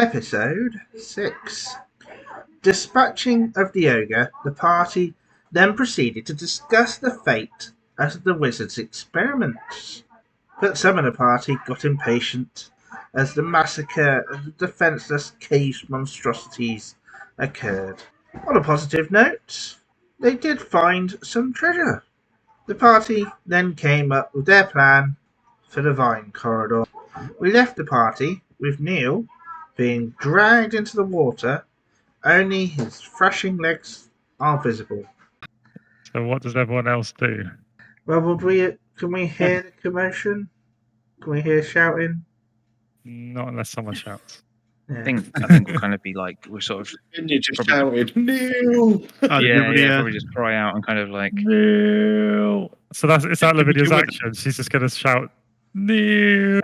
Episode 6. Dispatching of the ogre, the party then proceeded to discuss the fate of the wizard's experiments. But some of the party got impatient as the massacre of the defenceless cave monstrosities occurred. On a positive note, they did find some treasure. The party then came up with their plan for the vine corridor. We left the party with Neil being dragged into the water. Only his thrashing legs are visible. So what does everyone else do? Well, can we hear the commotion? Can we hear shouting? Not unless someone shouts. Yeah. I think we'll kind of be like, we're sort of... And you just Probably- shouted, Neil! probably just cry out and kind of like... Neil! So is that Lavinia's with action? She's just going to shout, Neil!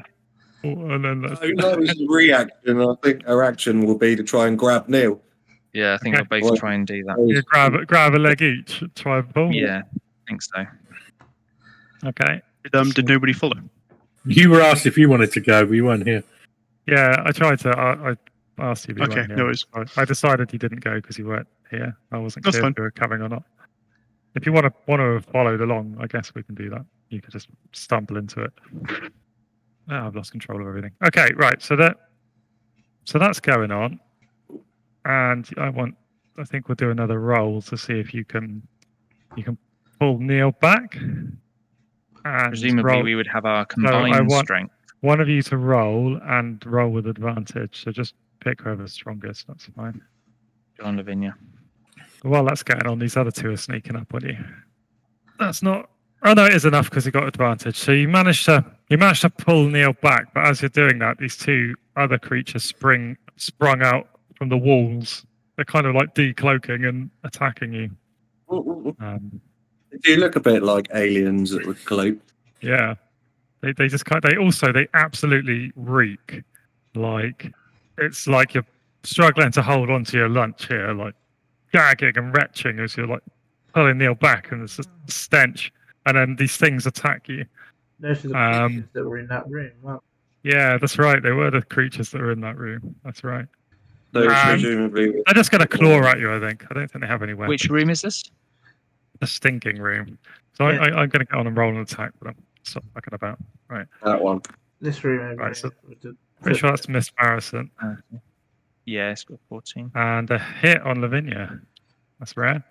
And then that's... That was the reaction. I think her action will be to try and grab Neil. Yeah, I think Okay. we'll both try and do that. You grab a leg each, try and pull? Yeah, I think so. Okay. Did nobody follow? You were asked if you wanted to go, but you weren't here. Yeah, I tried to. I asked you. If you Okay, weren't here. no worries. I decided you didn't go because you weren't here. I wasn't That's clear fine. if you were coming or not. If you want to have followed along, I guess we can do that. You could just stumble into it. Oh, I've lost control of everything. Okay, right. So that's going on, and I think we'll do another roll to see if you can pull Neil back. And Presumably, we would have our combined strength. one of you to roll and roll with advantage. So just pick whoever's strongest. That's fine. John Lavinia. While that's going on, these other two are sneaking up on you. That's not. Oh no, it is enough because you got advantage. So you managed to pull Neil back, but as you're doing that, these two other creatures sprung out from the walls. They're kind of like decloaking and attacking you. Do you look a bit like aliens that would cloak? Yeah, they absolutely reek. Like it's like you're struggling to hold on to your lunch here, like gagging and retching as you're like pulling Neil back, and it's a stench. And then these things attack you. Those are the creatures that were in that room. Well, Yeah, that's right. They were the creatures that were in that room. That's right. Those presumably. They're just going to claw at you, I think. I don't think they have any weapons. Which room is this? The stinking room. So Yeah. I'm going to go on and roll an attack with them. Stop fucking about. Right. That one. this room over Right, here. so- Pretty sure that's Miss Barrison. Yeah, it's got 14. And a hit on Lavinia. That's rare.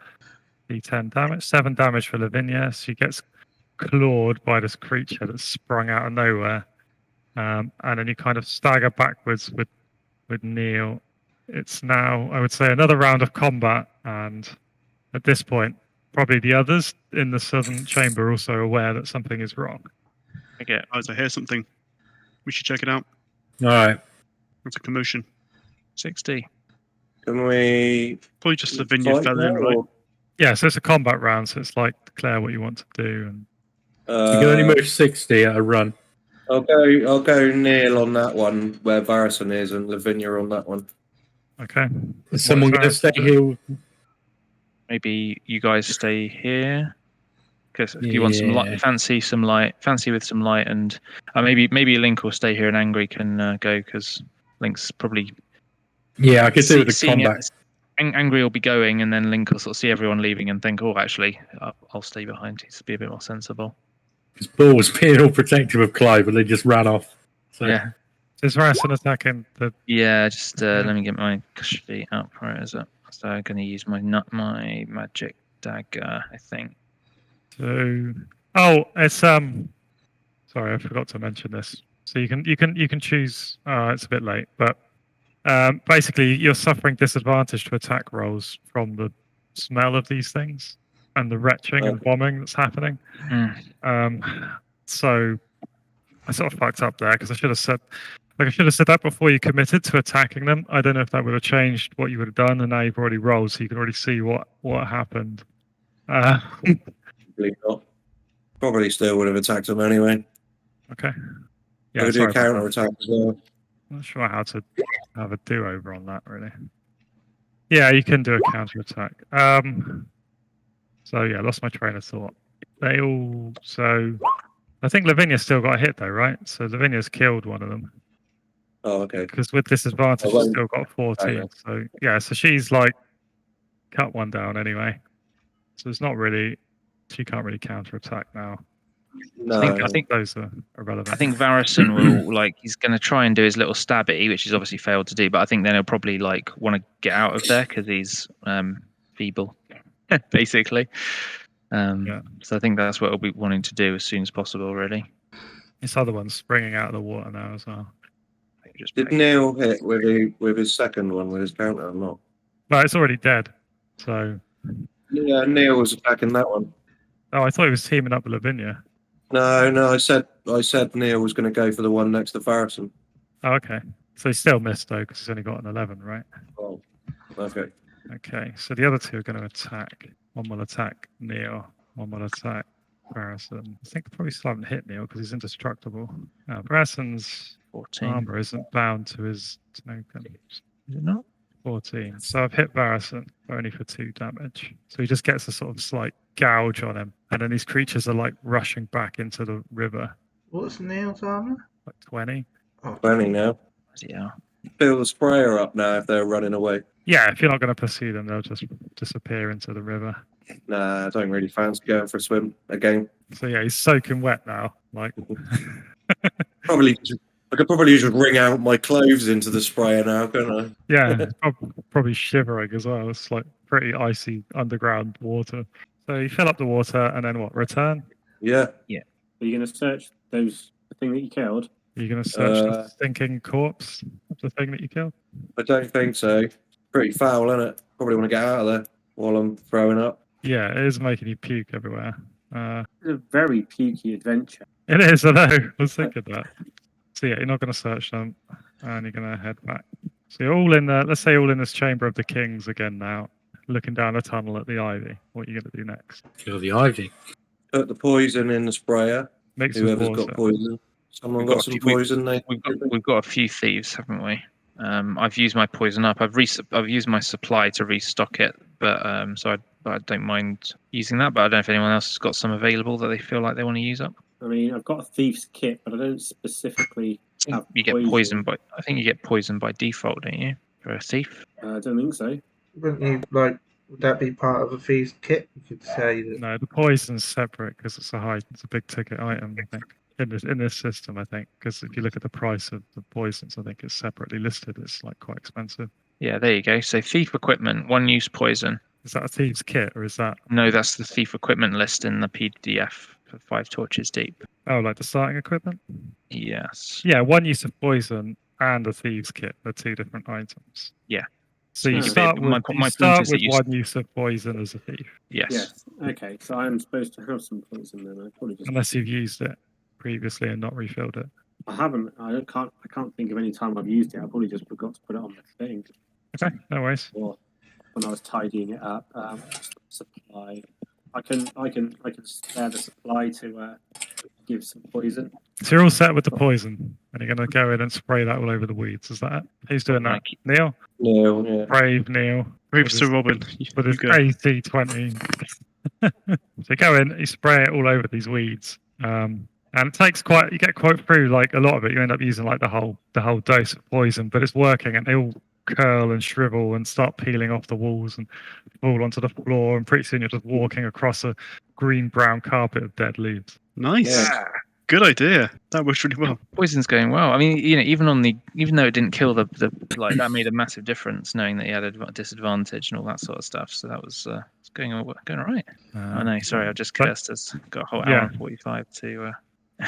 D10 damage. 7 damage for Lavinia. She gets clawed by this creature that's sprung out of nowhere. And then you kind of stagger backwards with Neil. It's now, I would say, another round of combat. And at this point, probably the others in the southern chamber are also aware that something is wrong. Okay. Guys, I hear something. We should check it out. All right. It's a commotion. 60. Can we. Probably just the vineyard fight fell in, that, right? or- Yeah, so it's a combat round. So it's like declare what you want to do. And You can only move 60 at a run. I'll go Neil on that one where Varison is, and Lavinia on that one. okay. Is someone going to stay here? Maybe you guys stay here. Because if you want some light, Yeah. fancy with some light, and maybe Link will stay here and Angry can go because Link's probably Yeah, I could do with the seeing it. combat. Angry will be going, and then Link will sort of see everyone leaving and think, "Oh, actually, I'll stay behind to be a bit more sensible." Because Bull was being all protective of Clive, but they just ran off. So Yeah, Is Rassen attacking the. yeah. Just let me get my sheet up. Where is it? So I'm going to use my magic dagger, I think. So, it's sorry, I forgot to mention this. So you can choose. It's a bit late, but basically you're suffering disadvantage to attack rolls from the smell of these things and the retching and bombing that's happening. So I sort of fucked up there because I should have said that before you committed to attacking them. I don't know if that would have changed what you would have done, and now you've already rolled, so you can already see what happened. Probably not. Probably still would have attacked them anyway. Okay. Yeah, do sorry a about that. counter attack as well. I'm not sure how to have a do-over on that, really. Yeah, you can do a counter-attack. So, yeah, lost my train of thought. So, I think Lavinia's still got a hit, though, right? So, Lavinia's killed one of them. Oh, okay. Because with disadvantage, I she's won't- still got 14. Okay. So yeah, so she's like cut one down anyway. So it's not really. She can't really counter attack now. No, I think Those are irrelevant. I think Varison will like he's going to try and do his little stabby, which he's obviously failed to do. But I think then he'll probably like want to get out of there because he's feeble, basically. Yeah. So I think that's what he'll be wanting to do as soon as possible. Really. This other one's springing out of the water now as well. Just did Neil hit with his second one with his counter or not? No, it's already dead. So Yeah, Neil was attacking that one. I thought he was teaming up with Lavinia. No, I said Neil was going to go for the one next to Farrison. Oh, okay. So he still missed though because he's only got an 11, right? Oh, okay. Okay. So the other two are going to attack. One will attack Neil. One will attack Barrison. I think I probably still haven't hit Neil because he's indestructible. Barrison's 14. armor isn't bound to his token. Is it not? 14. So I've hit Barrison, but only for 2 damage. So he just gets a sort of slight gouge on him. And then these creatures are like rushing back into the river. What's Neil's armor? Like 20. 20 now. Yeah. Fill the sprayer up now if they're running away. Yeah, if you're not going to pursue them, they'll just disappear into the river. Nah, I don't really fancy going for a swim again. So yeah, he's soaking wet now. Like, I could probably just wring out my clothes into the sprayer now, couldn't I? yeah, probably shivering as well. It's like pretty icy underground water. So you fill up the water and then what? Return? Yeah. Are you going to search the thing that you killed? Are you going to search the stinking corpse of the thing that you killed? I don't think so. Pretty foul, isn't it? Probably want to get out of there while I'm throwing up. Yeah, it is making you puke everywhere. It's a very pukey adventure. It is, I know. I was thinking that. So yeah, you're not going to search them, and you're going to head back. So you're all in the, let's say you're all in this chamber of the kings again now, looking down a tunnel at the ivy. What are you going to do next? Kill the ivy. Put the poison in the sprayer. Mix with Whoever's water. got poison. Someone We've got got some a few- poison. We've got a few thieves, haven't we? I've used my poison up. I've used my supply to restock it, but I don't mind using that. But I don't know if anyone else has got some available that they feel like they want to use up. I mean, I've got a thief's kit, but I don't specifically have You get poison by. I think you get poison by default, don't you? For a thief. I don't think so. Wouldn't you like? Would that be part of a thief's kit? You could say that. No, the poison's separate because it's a big ticket item, I think. In this system, I think, because if you look at the price of the poisons, I think it's separately listed. It's like quite expensive. Yeah, there you go. So thief equipment, one use poison. Is that a thieves kit or is that? No, that's the thief equipment list in the PDF for 5 torches deep. Oh, like the starting equipment? Yes. Yeah, one use of poison and a thieves kit. They're 2 different items. Yeah. So you Yeah, start my with, point is that you- one use of poison as a thief, Yes. Yes. Okay, so I'm supposed to have some poison then. I probably just. unless you've used it previously and not refilled it. I haven't. I can't think of any time I've used it. I probably just forgot to put it on the thing, Okay, no worries. or when I was tidying it up. Supply. I can spare the supply to give some poison. So you're all set with the poison, and you're going to go in and spray that all over the weeds. Is that it? Who's doing that? Like- Neil? No, yeah. Brave Neil. Brave With Sir his- Robin. With You his go. AC-20. So you go in, you spray it all over these weeds. And it takes you get quite through like a lot of it. You end up using like the whole dose of poison, but it's working, and they all curl and shrivel and start peeling off the walls and fall onto the floor, and pretty soon you're just walking across a green-brown carpet of dead leaves. Nice. Good idea. That works really well. Poison's going well. I mean, even though it didn't kill the like that made a massive difference, knowing that he had a disadvantage and all that sort of stuff. So that was it's going all right. I know. Sorry, I've just cursed us. Got a whole hour and 45 to.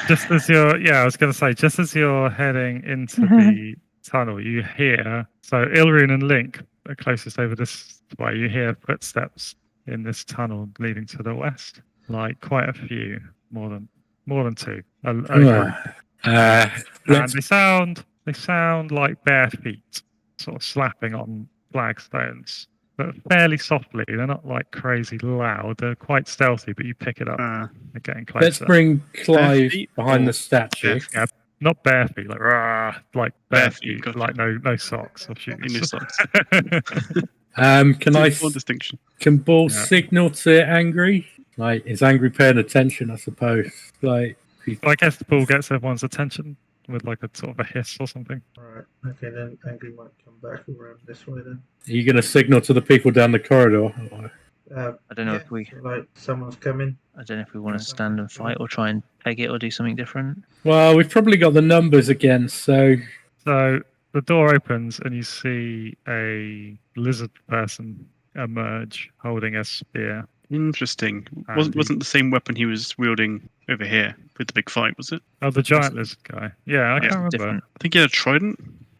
Just as I was going to say, just as you're heading into the tunnel, you hear, so Ilrune and Link are closest over this way. You hear footsteps in this tunnel leading to the west, like quite a few, more than 2. And they sound like bare feet, sort of slapping on flagstones, but fairly softly. They're not like crazy loud. They're quite stealthy, but you pick it up. They're getting closer. Let's bring Clive feet behind or- the statue. Yeah, not bare feet, like rah, like bare Bare feet, feet, gotcha. like no socks or shoes. In your socks. Can I? One distinction. Can Ball Yeah. signal to Angry? Like, is Angry paying attention? I suppose. Like, I guess the ball gets everyone's attention. with like a sort of a hiss or something. Right. Okay, then Angry might come back around this way then. Are you going to signal to the people down the corridor? I don't know if we. so, like someone's coming. I don't know if we want to stand and fight or try and peg it or do something different. Well, we've probably got the numbers again, so So the door opens and you see a lizard person emerge holding a spear. Interesting. And Wasn't the same weapon he was wielding over here with the big fight, was it? Oh, the giant lizard guy. Yeah, I can't remember. Different. I think he had a trident.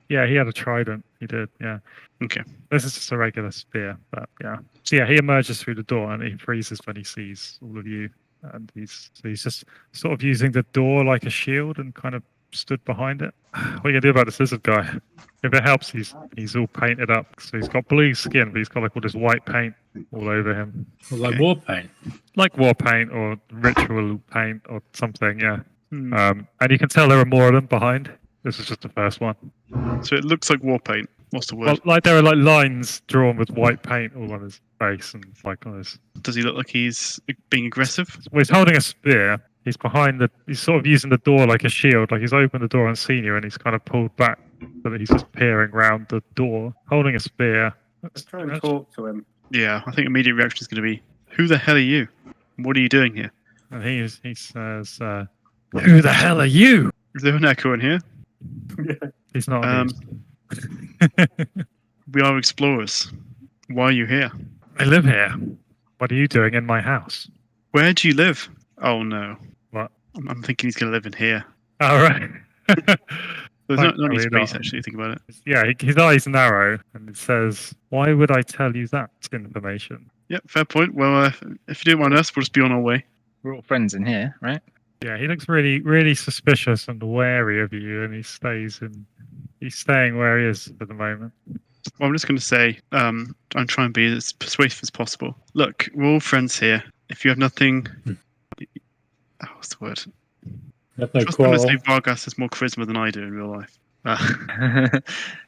Yeah, he had a trident. He did. Yeah. Okay. This is just a regular spear, but yeah. So yeah, he emerges through the door and he freezes when he sees all of you, and he's just sort of using the door like a shield and kind of stood behind it. What are you gonna do about this lizard guy? If it helps, he's all painted up, so he's got blue skin, but he's got like all this white paint all over him, like war paint. like war paint or ritual paint or something. Yeah. Hmm. And you can tell there are more of them behind. This is just the first one. So it looks like war paint. What's the word? Well, like there are like lines drawn with white paint all on his face and like on his. Does he look like he's being aggressive? Well, he's holding a spear. He's behind the. He's sort of using the door like a shield. Like he's opened the door and seen you, and he's kind of pulled back so that he's just peering round the door, holding a spear. Let's try and talk to him. Yeah, I think immediate reaction is going to be, "Who the hell are you? What are you doing here?" And he says, "Who the hell are you?" Is there an echo in here? He's not. amused. We are explorers. Why are you here? I live here. What are you doing in my house? Where do you live? Oh no. What? I'm thinking he's going to live in here. All right. There's not any Thankfully space, not. actually, think about it. Yeah, his eyes narrow, and it says, "Why would I tell you that information?" Yep, fair point. Well, if you don't mind us, we'll just be on our way. We're all friends in here, right? Yeah, he looks really, really suspicious and wary of you, and he's staying where he is for the moment. Well, I'm just going to say, I'm trying to be as persuasive as possible. Look, we're all friends here. If you have nothing... what's the word? That's no Trust me to quarrel. say Vargas has more charisma than I do in real life.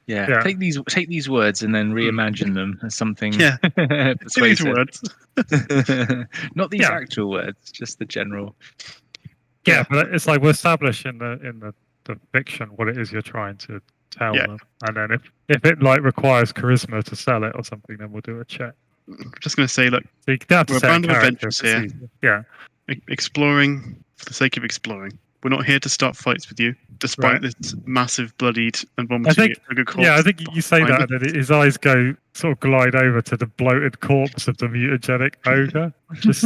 Yeah. Take these words and then reimagine them as something Yeah. These persuasive. words. Not these Yeah. actual words, just the general. Yeah, but it's like we'll establish in the fiction what it is you're trying to tell Yeah. them, and then if it like requires charisma to sell it or something, then we'll do a check. I'm just going to say, look, So you don't have to We're a say band of character, adventurers it's here. easier. Yeah. exploring for the sake of exploring. We're not here to start fights with you, despite Right. this massive, bloodied, and I vomiting think, ogre corpse. yeah, I think you say behind that, me. and then his eyes go sort of glide over to the bloated corpse of the mutagenic ogre, just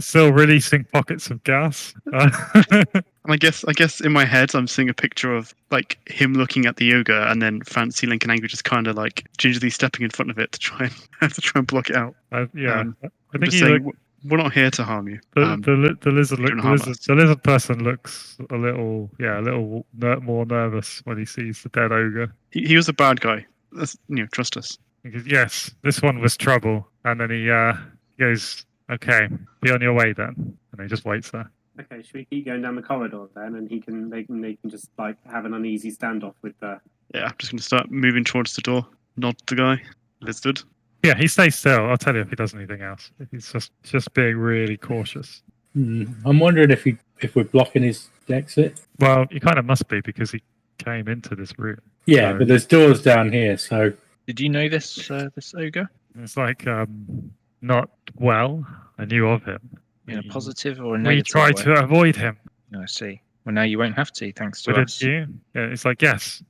still releasing pockets of gas. And I guess in my head, I'm seeing a picture of like him looking at the ogre, and then Fancy Link and Angry just kind of like gingerly stepping in front of it to try and block it out. Yeah, I I'm think just he saying, look, we're not here to harm you. the lizard don't harm us. the lizard person looks a little more nervous when he sees the dead ogre. He was a bad guy. That's, trust us. He goes, "Yes, this one was trouble," and then he goes, "Okay, be on your way then," and he just waits there. Okay, should we keep going down the corridor then, and they can just like have an uneasy standoff with the. Yeah, I'm just going to start moving towards the door. Nod to the guy. Lizard. Yeah, he stays still. I'll tell you if he does anything else. He's just being really cautious. I'm wondering if we're blocking his exit. Well, you kind of must be because he came into this room. Yeah, So- but there's doors down here, so Did you know this this ogre? It's like not well. I knew of him. In a positive or a We negative tried way? to avoid him. Oh, I see. Well, now you won't have to, thanks to But us. did you? Yeah, it's like yes.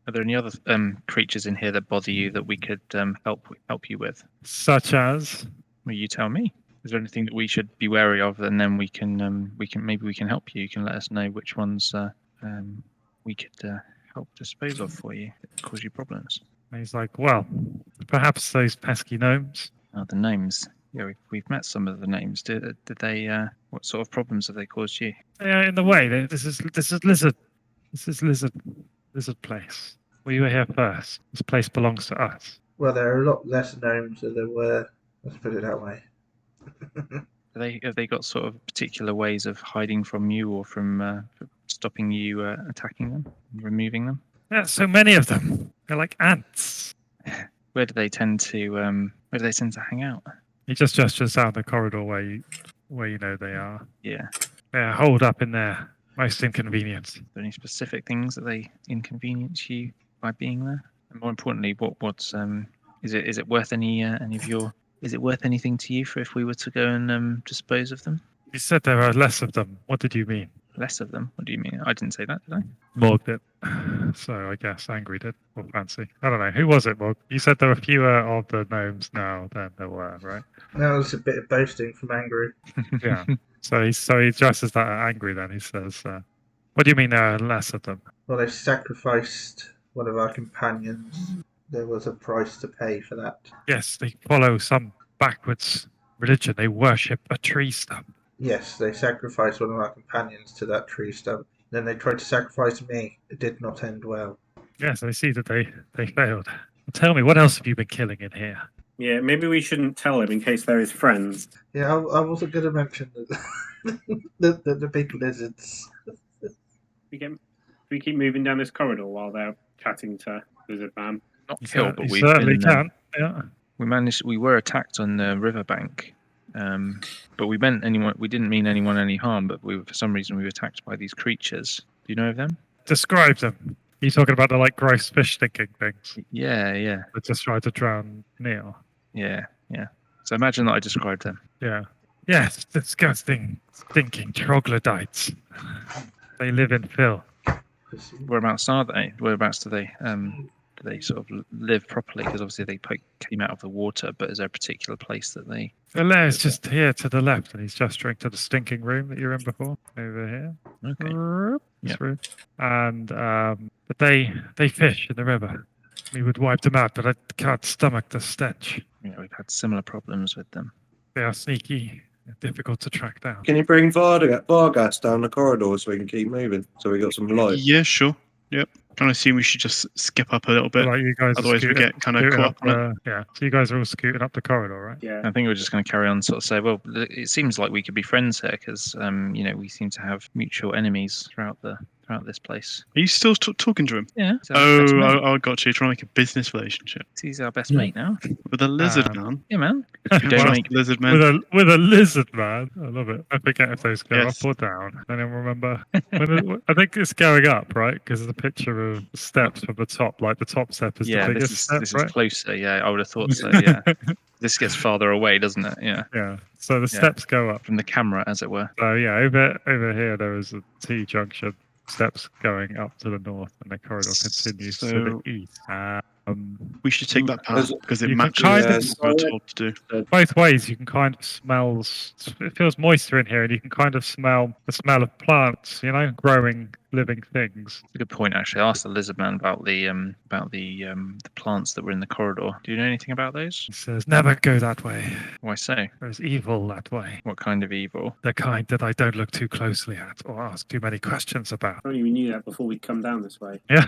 Are there any other creatures in here that bother you that we could help you with? Such as Well, you tell me. Is there anything that we should be wary of, and then we can help you? You can let us know which ones we could help dispose of for you that cause you problems. and he's like, well, perhaps those pesky gnomes. Oh, the names. Yeah, we've met some of the names. Did they? What sort of problems have they caused you? Yeah, in the way. This is lizard. This is lizard place. We were here first. This place belongs to us. Well, there are a lot less gnomes than there were. Let's put it that way. Have they got sort of particular ways of hiding from you or from stopping you attacking them, removing them? Yeah, so many of them. They're like ants. Where do they tend to hang out? He just gestures out the corridor where you know they are. Yeah. They're holed up in there. Most inconvenient. Are there any specific things that they inconvenience you by being there? And more importantly, what's is it worth any of your? Is it worth anything to you for if we were to go and dispose of them? You said there are less of them. What did you mean? Less of them? What do you mean? I didn't say that, did I? Morg did. So I guess Angry did. Or Fancy. I don't know. Who was it, Morg? You said there were fewer of the gnomes now than there were, right? That was a bit of boasting from Angry. Yeah. So he dresses that at Angry then. He says, what do you mean there are less of them? Well, they sacrificed one of our companions. There was a price to pay for that. Yes, they follow some backwards religion. They worship a tree stump. Yes, they sacrificed one of our companions to that tree stump. Then they tried to sacrifice me. It did not end well. Yes, I see that they failed. Tell me, what else have you been killing in here? Yeah, maybe we shouldn't tell him in case they're his friends. Yeah, I wasn't going to mention the big lizards. We keep moving down this corridor while they're chatting to Lizard Man. Not You killed, but you we've certainly been. can. Yeah. We were attacked on the riverbank, but we didn't mean anyone any harm, but for some reason we were attacked by these creatures. Do you know of them? Describe them. You talking about the gross fish thinking things Yeah. that just tried to drown Neil? Yeah. So imagine that I described them. Yeah. Yes, disgusting, stinking troglodytes. They live in filth. Whereabouts are they? Whereabouts do they sort of live properly? Because obviously they came out of the water, but is there a particular place that they? The lair's just here to the left, and he's gesturing to the stinking room that you were in before. Over here. Okay. This Yep. room. And but they fish in the river. We would wipe them out, but I can't stomach the stench. Yeah, we've had similar problems with them. They are sneaky, difficult to track down. Can you bring Vargas down the corridor so we can keep moving? So we got some light. Yeah, sure. Yep. Kind of assume we should just skip up a little bit. Like you guys are Otherwise we scooting- get kind of scooting caught up up on it. Yeah, so you guys are all scooting up the corridor, right? Yeah. I think we're just going to carry on, sort of say, well, it seems like we could be friends here because, we seem to have mutual enemies throughout this place. Are you still talking to him? Yeah. he's our best mate. I got you. Trying to make a business relationship He's our best Yeah. mate now. with a lizard man. Yeah, man. You don't trust make- the lizard man. With a lizard man. I love it. I forget if those go Yes. up or down. I don't remember. I think it's going up, right? Because there's a picture of steps from the top. Like the top step is Yeah, the this biggest is step, this right? is closer. Yeah, I would have thought so. Yeah, this gets farther away, doesn't it? Yeah, Yeah. So the Yeah. steps go up. from the camera, as it were. So yeah, over here there is a T junction. Steps going up to the north, and the corridor continues to So- the east. We should take that path because it You can matches kind of- what we're told to do. both ways. You can kind of smell. It feels moister in here, and you can kind of smell the smell of plants. Growing living things. It's a good point, actually. I asked the lizard man about the plants that were in the corridor. Do you know anything about those? He says, "Never go that way. Why so? There's evil that way. What kind of evil? The kind that I don't look too closely at or ask too many questions about." Only we knew that before we come down this way. Yeah.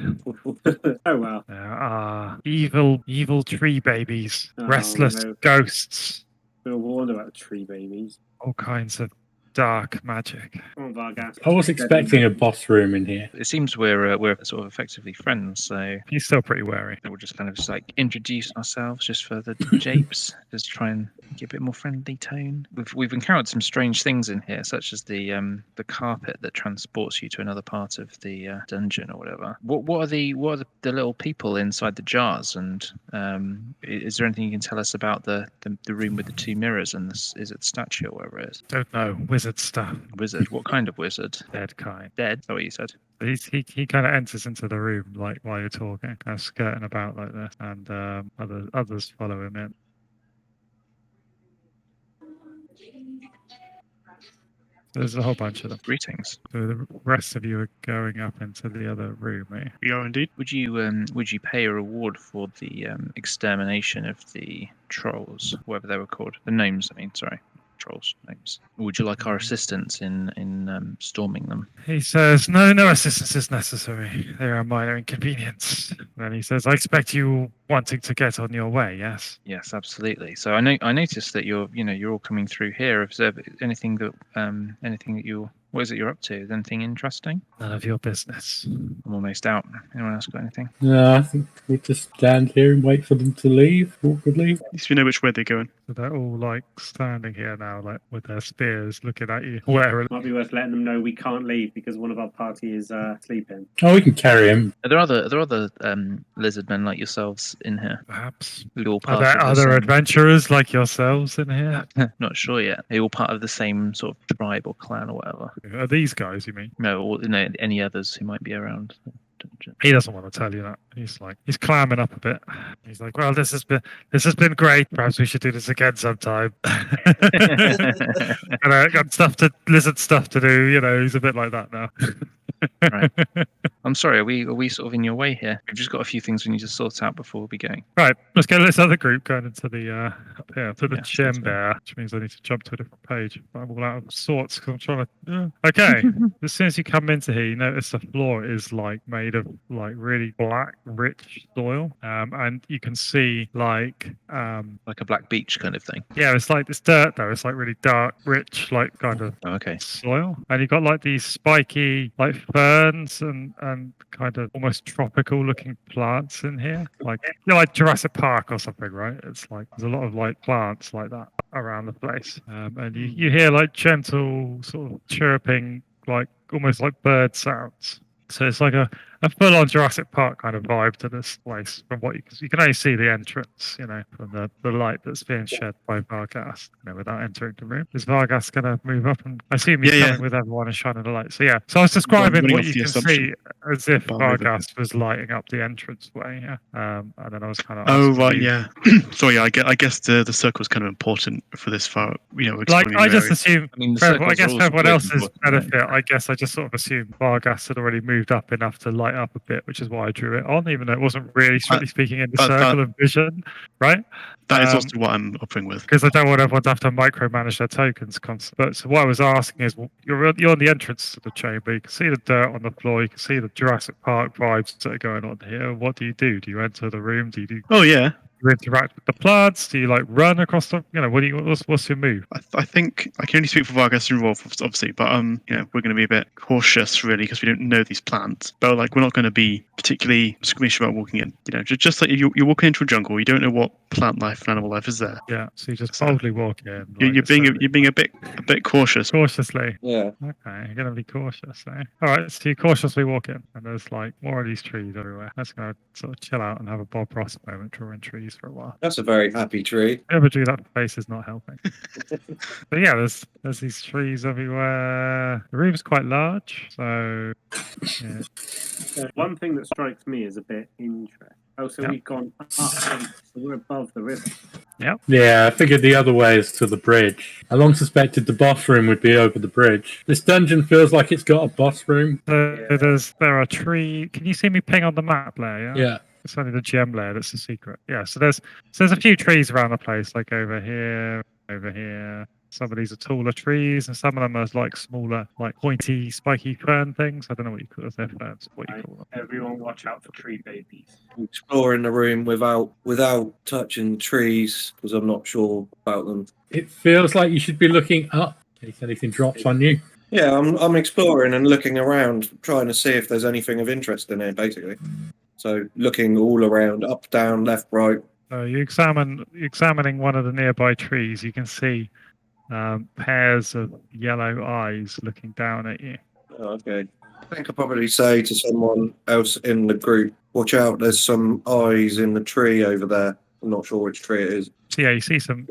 Oh well. There are evil tree babies, Oh, restless no. ghosts, We were warned about tree babies. all kinds of dark magic. Come on, Vargas. I was expecting a boss room in here. It seems we're sort of effectively friends, so He's still pretty wary. we'll just kind of introduce ourselves just for the japes, just try and get a bit more friendly tone. We've encountered some strange things in here, such as the carpet that transports you to another part of the dungeon or whatever. What are the little people inside the jars? And is there anything you can tell us about the room with the two mirrors and is it the statue or whatever it is? Don't know, wizard stuff. Wizard? What kind of wizard? Dead kind. Dead? Is that what you said? He kind of enters into the room like while you're talking, kind of skirting about like this, and others follow him in. There's a whole bunch of them. Greetings. So the rest of you are going up into the other room, eh? We are indeed. Would you pay a reward for the extermination of the trolls, whatever they were called? The gnomes, I mean, sorry. Trolls names. Would you like our assistance in storming them? He says, no assistance is necessary. They are a minor inconvenience. Then he says, I expect you wanting to get on your way, yes? Yes, absolutely. So I noticed that you're all coming through here. Is there anything that what is it you're up to? Is anything interesting? None of your business. I'm almost out. Anyone else got anything? No, I think we'll just stand here and wait for them to leave awkwardly. At least we know which way they're going. So they're all like standing here now, like with their spears, looking at you. Where? Might be worth letting them know we can't leave because one of our party is sleeping. Oh, we can carry him. Are there other lizard men like yourselves in here? Perhaps. Are all Are part there of the other same? adventurers like yourselves in here? Not sure yet. Are you all part of the same sort of tribe or clan or whatever? Are these guys, you mean? No, or any others who might be around. He doesn't want to tell you that. He's clamming up a bit. He's like, well, this has been great. Perhaps we should do this again sometime. And I got lizard stuff to do. You know, he's a bit like that now. Right. I'm sorry. Are we sort of in your way here? We've just got a few things we need to sort out before we'll be going. Right, let's go to this other group going into the up here to the Yeah, sounds chamber, which means I need to jump to a different page. I'm all out of sorts because I'm trying to. Okay, as soon as you come into here, you notice the floor is like made of like really black, rich soil, and you can see like Like a black beach kind of thing. yeah, it's like it's dirt though. It's like really dark, rich, like kind of Oh, okay. soil, and you've got like these spiky like ferns and kind of almost tropical looking plants in here, like like Jurassic Park or something, right? It's like there's a lot of like plants like that around the place, and you hear like gentle sort of chirping, like almost like bird sounds. So it's like a full-on Jurassic Park kind of vibe to this place. From what you can only see the entrance, you know, from the light that's being shed by Vargas. You know, without entering the room, is Vargas going to move up? And I assume he's Yeah, coming with everyone and shining the light. So yeah, so I was describing running what off you the can assumption. see as if Bar over Vargas was lighting up the entranceway. Yeah, and then I was kind of Oh asking right, you- yeah. So yeah, I guess the circle is kind of important for this far. You know, Like exploring I new just areas. assumed. I mean, the For everyone, I circles are guess for also everyone way else's important, right? benefit, I guess I just sort of assumed Vargas had already moved up enough to light up a bit, which is why I drew it on, even though it wasn't really, strictly speaking, in the circle of vision, right? That is also what I'm offering with. Because I don't want everyone to have to micromanage their tokens constantly. But so what I was asking is, you're on the entrance to the chamber. You can see the dirt on the floor. You can see the Jurassic Park vibes that are going on here. What do you do? Do you enter the room? Do you Oh yeah, you interact with the plants? Do you like run across the? You know, what's your move? I think I can only speak for Vargas and Rolf, obviously, but you know, we're going to be a bit cautious really because we don't know these plants. But like, we're not going to be particularly squeamish about walking in. You know, just like you're walking into a jungle, you don't know what plant life and animal life is there. Yeah, so you just So, boldly walk in. You're being a bit cautious. cautiously. Yeah. Okay, you're gonna be cautious, eh? All right, so you cautiously walk in, and there's like more of these trees everywhere. Let's go sort of chill out and have a Bob Ross moment, drawing trees for a while. That's a very happy tree. Whoever drew that face is not helping. But yeah, there's these trees everywhere. The room's quite large, so yeah. One thing that strikes me as a bit interesting. Oh, so Yeah. we've gone up, so we're above the river. Yeah, I figured the other way is to the bridge. I long suspected the boss room would be over the bridge. This dungeon feels like it's got a boss room. So there are tree. Can you see me ping on the map layer? Yeah. It's only the gem layer that's the secret. Yeah, so there's a few trees around the place, like over here. Some of these are taller trees, and some of them are like smaller, like pointy, spiky fern things. I don't know what you call those. They're ferns. What you call them? Everyone watch out for tree babies. Exploring the room without touching the trees because I'm not sure about them. It feels like you should be looking up in case anything drops on you. Yeah, I'm exploring and looking around, trying to see if there's anything of interest in here, basically. So looking all around, up, down, left, right. You're examining one of the nearby trees. You can see pairs of yellow eyes looking down at you. Oh, okay. I think I'd probably say to someone else in the group, watch out, there's some eyes in the tree over there. I'm not sure which tree it is. So yeah, you see some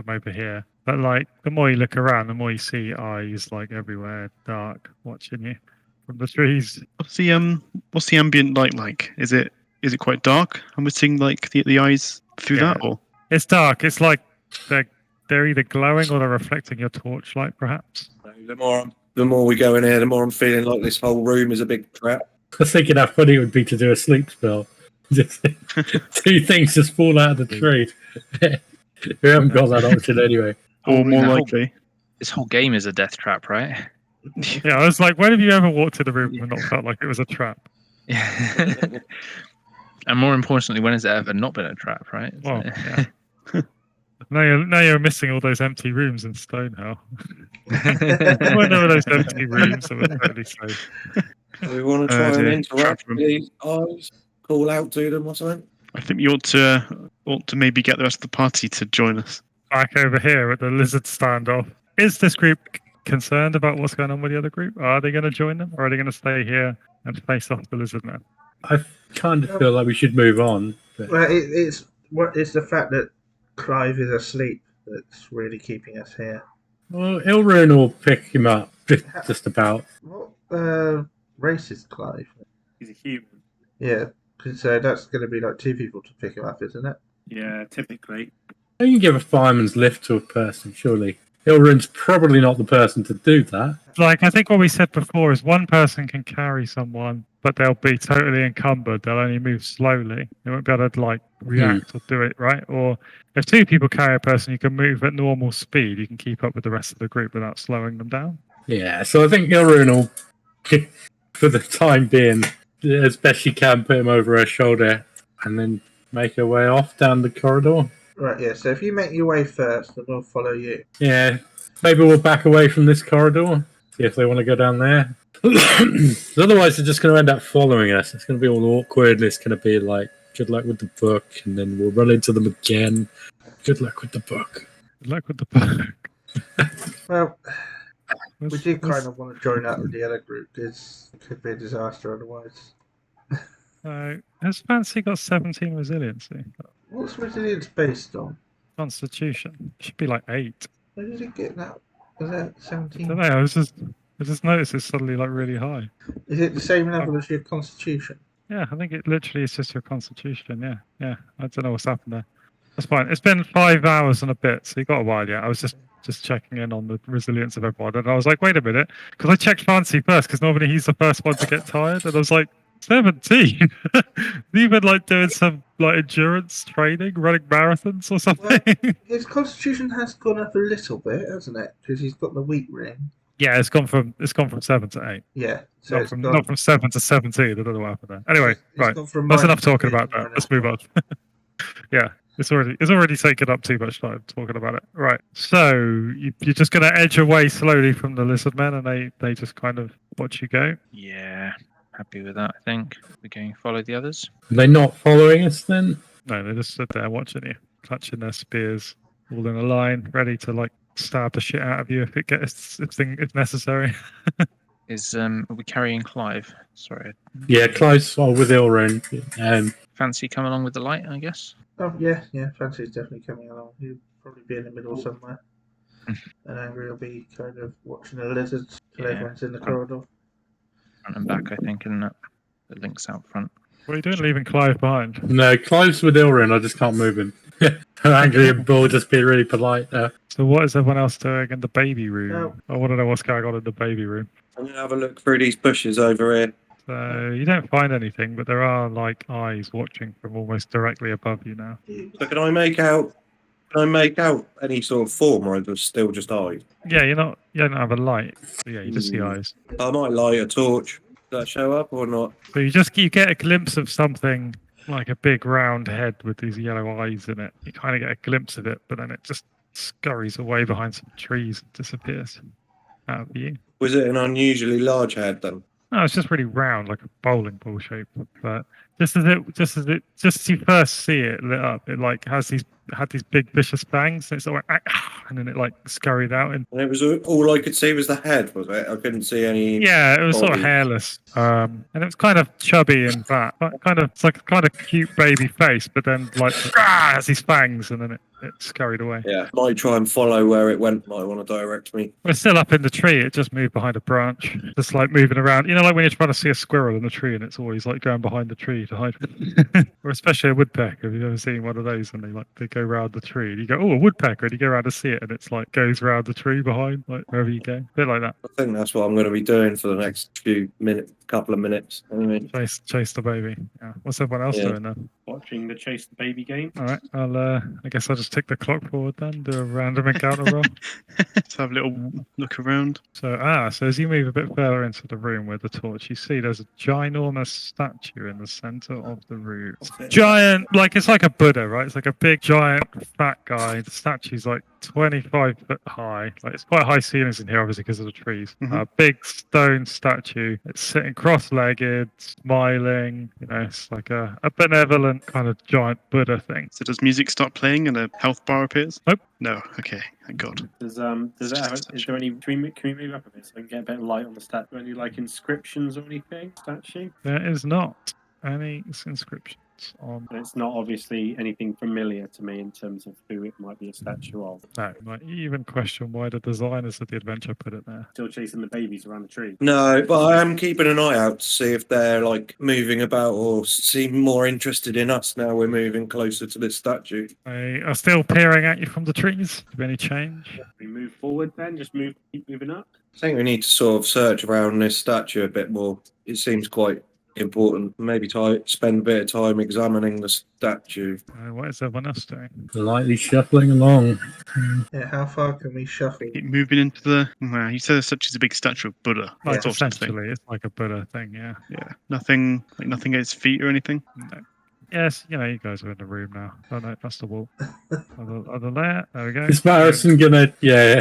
over here. But like the more you look around, the more you see eyes like everywhere, dark, watching you from the trees. What's the ambient light like? Is it quite dark? And we're seeing like the eyes through Yeah. that, or It's dark. It's like they're either glowing or they're reflecting your torchlight, perhaps. The more we go in here, the more I'm feeling like this whole room is a big trap. I was thinking how funny it would be to do a sleep spell. Just two things just fall out of the tree. We haven't got that option anyway. or more no. likely. This whole game is a death trap, right? Yeah, I was like, when have you ever walked in the room and not felt like it was a trap? And more importantly, when has it ever not been a trap, right? Well, yeah. Now you're missing all those empty rooms in Stonehell. Whenever those empty rooms that were totally safe. Do we want to try and dear. interact Trap room. with these eyes? Call out to them or something? I think you ought to maybe get the rest of the party to join us. back over here at the lizard standoff. Is this group concerned about what's going on with the other group? Are they going to join them, or are they going to stay here and face off the lizard man? I kind of feel like we should move on. But Well, it's the fact that Clive is asleep that's really keeping us here. well, Ilrune will pick him up just about. What race is Clive? He's a human. Yeah, so that's going to be like 2 people to pick him up, isn't it? Yeah, typically. You can give a fireman's lift to a person, surely. Ilrune's probably not the person to do that. Like, I think what we said before is one person can carry someone, but they'll be totally encumbered. They'll only move slowly. They won't be able to, like, react or do it, right? Or if 2 people carry a person, you can move at normal speed. You can keep up with the rest of the group without slowing them down. Yeah, so I think Ilrune will, for the time being, as best she can, put him over her shoulder and then make her way off down the corridor. Right, yeah, so if you make your way first, then we'll follow you. Yeah, maybe we'll back away from this corridor, see if they want to go down there. Otherwise, they're just going to end up following us. It's going to be all awkward, and it's going to be like, good luck with the book, and then we'll run into them again. Good luck with the book. Good luck with the book. Well, we do kind of want to join up with the other group, because it could be a disaster otherwise. Has Fancy got 17 resiliency? What's resilience based on? Constitution. Should be like 8. Where did it get that? Was that I 17? don't know. I just noticed it's suddenly like really high. Is it the same level as your constitution? Yeah, I think it literally is just your constitution. Yeah. I don't know what's happened there. That's fine. It's been 5 hours and a bit, so you got a while yet. I was just checking in on the resilience of everyone, and I was like, wait a minute, because I checked Fancy first, because normally he's the first one to get tired, and I was like, 17. Even like doing some like endurance training, running marathons or something. Well, his constitution has gone up a little bit, hasn't it? Because he's got the wheat ring. Yeah, it's gone from 7 to 8. Yeah, so Not from 7 to 17. I don't know what happened there. Anyway, right. That's enough talking about that. Let's move on. Yeah, it's already taken up too much time talking about it. Right. So you're just going to edge away slowly from the lizard men, and they just kind of watch you go. Yeah, happy with that, I think. We're going to follow the others. Are they not following us then? No, they just stood there watching you, clutching their spears, all in a line, ready to like stab the shit out of you if necessary. Are we carrying Clive? Sorry. Yeah, Clive's with Ilrune. Fancy come along with the light, I guess. Oh yeah, Fancy's definitely coming along. He'll probably be in the middle somewhere. And Angry will be kind of watching the lizards till everyone's in the corridor. Front and back, I think, and the link's out front. What are you doing leaving Clive behind? No, Clive's with Ilrune. I just can't move him. Angry and Bull just being really polite there. So what is everyone else doing in the baby room? Oh. I want to know what's going on in the baby room. I'm going to have a look through these bushes over here. So you don't find anything, but there are like eyes watching from almost directly above you now. So can I make out any sort of form, or is it still just eyes? Yeah, you don't have a light. So yeah, you just see eyes. I might light a torch. Does that show up or not? But you get a glimpse of something like a big round head with these yellow eyes in it. You kind of get a glimpse of it, but then it just scurries away behind some trees and disappears out of view. Was it an unusually large head then? No, it's just really round, like a bowling ball shape. But just as you first see it lit up, it like had these big vicious fangs, and it's sort of like, and then it like scurried out. And it was all I could see was the head, was it? I couldn't see any. Yeah, it was sort of body. hairless, and it was kind of chubby and fat. It's like a kind of cute baby face, but then like has these fangs, and then it scurried away. Yeah, might try and follow where it went. Might want to direct me. We're still up in the tree. It just moved behind a branch, just like moving around. You know, like when you're trying to see a squirrel in the tree, and it's always like going behind the tree to hide. Or especially a woodpecker. Have you ever seen one of those? And they go around the tree, and you go, oh, a woodpecker, and you go around to see it, and it's like goes around the tree behind, like wherever you go, a bit like that. I think that's what I'm going to be doing for the next couple of minutes. Anyway, Chase the baby. Yeah. What's everyone else doing then? Watching the Chase the Baby game. All right. I guess I'll just tick the clock forward then. Do a random encounter roll. Let's have a little look around. So as you move a bit further into the room with the torch, you see there's a ginormous statue in the center of the room. Giant, like it's like a Buddha, right? It's like a big, giant, fat guy. The statue's like 25 foot high. Like it's quite high ceilings in here, obviously, because of the trees. Mhm. Big stone statue. It's sitting cross-legged, smiling. You know, it's like a benevolent transparent kind of giant Buddha thing. So does music start playing and a health bar appears? Nope. No. Okay. Thank God. Does It's it just have? a Is statue. there any? Can we move up a bit so I can get a bit of light on the statue? Any like inscriptions or anything? Statue? There is not any inscriptions on. And it's not obviously anything familiar to me in terms of who it might be a statue of. No, might even question why the designers of the adventure put it there. Still chasing the babies around the tree. No, but I am keeping an eye out to see if they're like moving about or seem more interested in us now we're moving closer to this statue. They are still peering at you from the trees. Have any change? We move forward then. Just keep moving up. I think we need to sort of search around this statue a bit more. It seems quite important. Maybe spend a bit of time examining the statue. What is everyone else doing? Lightly shuffling along. Yeah, how far can we shuffle? Keep moving into the. Well, you said such as a big statue of Buddha. Like, That sort of thing. essentially, it's like a Buddha thing, yeah. Yeah. Nothing at its feet or anything. No. Yes, you guys are in the room now. Oh no, that's the wall. Other layer. There we go. Is Barrison gonna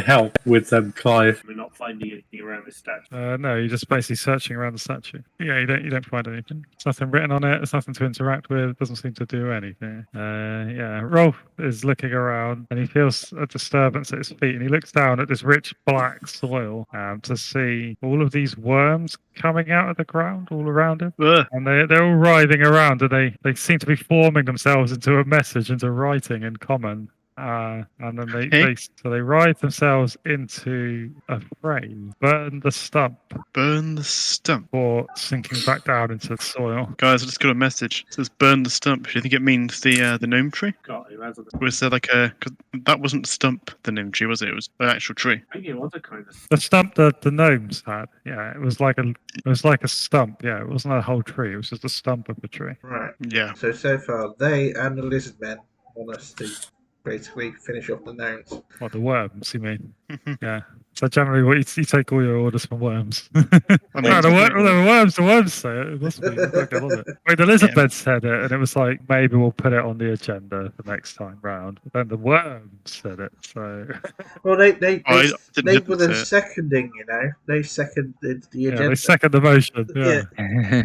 help with Clive? We're not finding anything around this statue. No, you're just basically searching around the statue. Yeah, you don't find anything. There's nothing written on it. There's nothing to interact with. It doesn't seem to do anything. Yeah, Rolf is looking around and he feels a disturbance at his feet, and he looks down at this rich black soil to see all of these worms coming out of the ground all around him, Ugh. and they're all writhing around, and they seem to be forming themselves into a message, into writing in common. And then they write themselves into a phrase: "Burn the stump," Burn the stump. or sinking back down into the soil. Guys, I just got a message. It says burn the stump. Do you think it means the gnome tree? God, who hasn't? Was there like a... Cause that wasn't stump, the gnome tree, was it? It was the actual tree. Maybe it was a kind of. The stump that the gnomes had, yeah, it was like a stump. Yeah, it wasn't a whole tree. It was just a stump of the tree. Right. Yeah. So far, they and the lizard men want us to basically finish off the gnomes. What, the worms, you mean? Yeah. So generally, what you take all your orders from worms. I mean, No, the worms say it. It must be. Look, I love it. Wait, the lizard men said it, and it was like, maybe we'll put it on the agenda the next time round. But then the worms said it, so. Well, they didn't were the say it. seconding, They seconded the Yeah, agenda. they second the motion. Yeah. Yeah.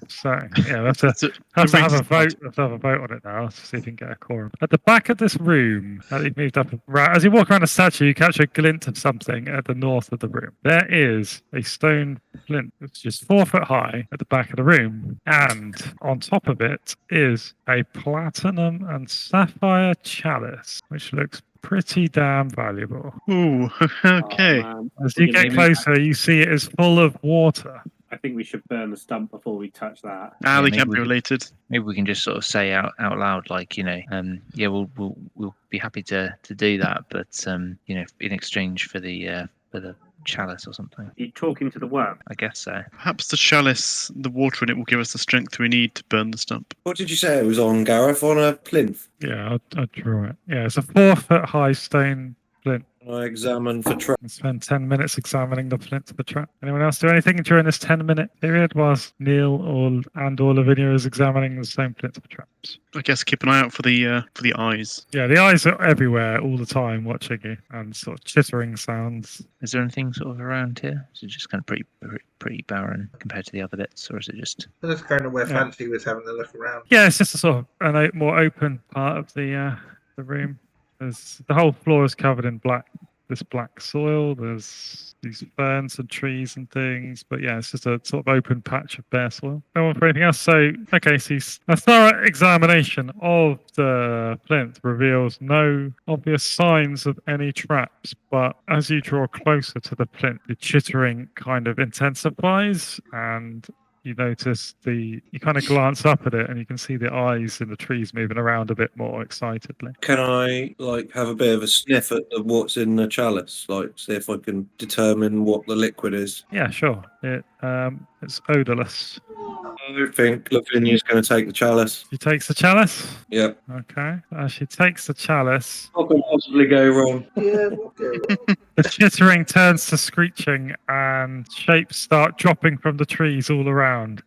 So yeah, we have to have a vote. We have to have a vote on it now to see if we can get a quorum. At the back of this room, as you moved up, as you walk around the statue, you catch a glint of something at the north of the room. There is a stone flint that's just 4 foot high at the back of the room, and on top of it is a platinum and sapphire chalice, which looks pretty damn valuable. Ooh, okay. Oh, man. As you get Maybe- closer, you see it is full of water. I think we should burn the stump before we touch that. They maybe can't be we- related. Maybe we can just sort of say out loud, like, yeah, we'll be happy to do that, but in exchange for the chalice or something. Are you talking to the worm? I guess so. Perhaps the chalice, the water in it, will give us the strength we need to burn the stump. What did you say it was on, Gareth? On a plinth? Yeah, I'll draw it. Yeah, it's a 4 foot high stone flint. I examine for traps. And spend 10 minutes examining the flint to the trap. Anyone else do anything during this 10-minute period whilst Neil or Lavinia is examining the same flint to the traps? I guess keep an eye out for the eyes. Yeah, the eyes are everywhere all the time watching you, and sort of chittering sounds. Is there anything sort of around here? Is it just kind of pretty barren compared to the other bits, or is it just? That's kind of where Yeah. Fancy was having a look around. Yeah, it's just a sort of more open part of the room. The whole floor is covered in this black soil. There's these ferns and trees and things, but yeah, it's just a sort of open patch of bare soil. No one for anything else. So, okay, so a thorough examination of the plinth reveals no obvious signs of any traps, but as you draw closer to the plinth, the chittering kind of intensifies, and you notice you kind of glance up at it and you can see the eyes in the trees moving around a bit more excitedly. Can I have a bit of a sniff at what's in the chalice? See if I can determine what the liquid is. Yeah, sure. It's odorless. I don't think Lavinia's going to take the chalice. She takes the chalice. Yep. Okay. As she takes the chalice, What can possibly go wrong? Yeah, what go wrong? the chittering turns to screeching and shapes start dropping from the trees all around.